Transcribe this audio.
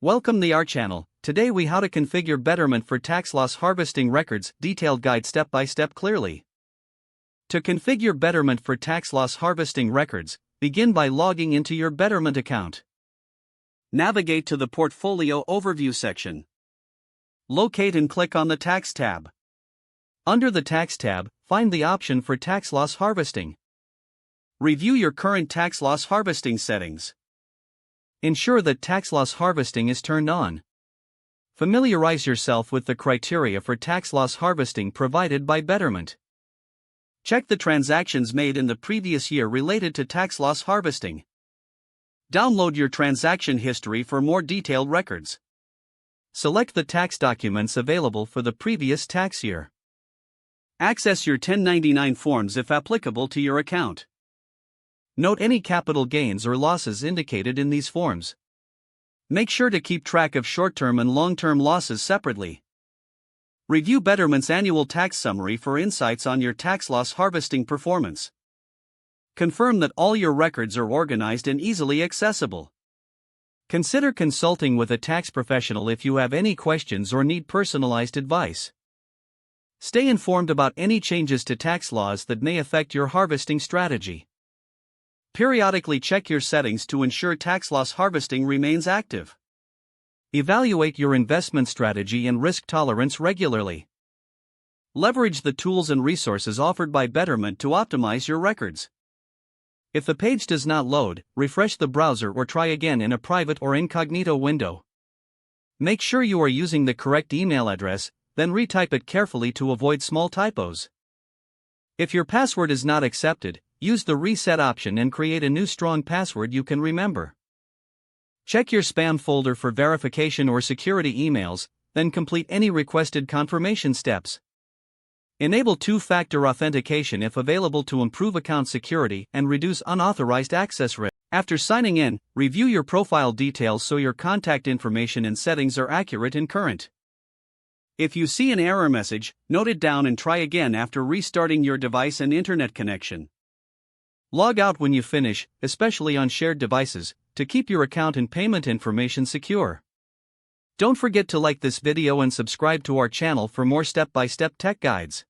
Welcome to our channel. Today we how to configure Betterment for tax loss harvesting records, detailed guide step by step clearly. To configure Betterment for tax loss harvesting records, begin by logging into your Betterment account. Navigate to the Portfolio Overview section. Locate and click on the Tax tab. Under the Tax tab, find the option for tax loss harvesting. Review your current tax loss harvesting settings. Ensure that tax loss harvesting is turned on. Familiarize yourself with the criteria for tax loss harvesting provided by Betterment. Check the transactions made in the previous year related to tax loss harvesting. Download your transaction history for more detailed records. Select the tax documents available for the previous tax year. Access your 1099 forms if applicable to your account. Note any capital gains or losses indicated in these forms. Make sure to keep track of short-term and long-term losses separately. Review Betterment's annual tax summary for insights on your tax loss harvesting performance. Confirm that all your records are organized and easily accessible. Consider consulting with a tax professional if you have any questions or need personalized advice. Stay informed about any changes to tax laws that may affect your harvesting strategy. Periodically check your settings to ensure tax loss harvesting remains active. Evaluate your investment strategy and risk tolerance regularly. Leverage the tools and resources offered by Betterment to optimize your records. If the page does not load, refresh the browser or try again in a private or incognito window. Make sure you are using the correct email address, then retype it carefully to avoid small typos. If your password is not accepted, use the reset option and create a new strong password you can remember. Check your spam folder for verification or security emails, then complete any requested confirmation steps. Enable two-factor authentication if available to improve account security and reduce unauthorized access risk. After signing in, review your profile details so your contact information and settings are accurate and current. If you see an error message, note it down and try again after restarting your device and internet connection. Log out when you finish, especially on shared devices, to keep your account and payment information secure. Don't forget to like this video and subscribe to our channel for more step-by-step tech guides.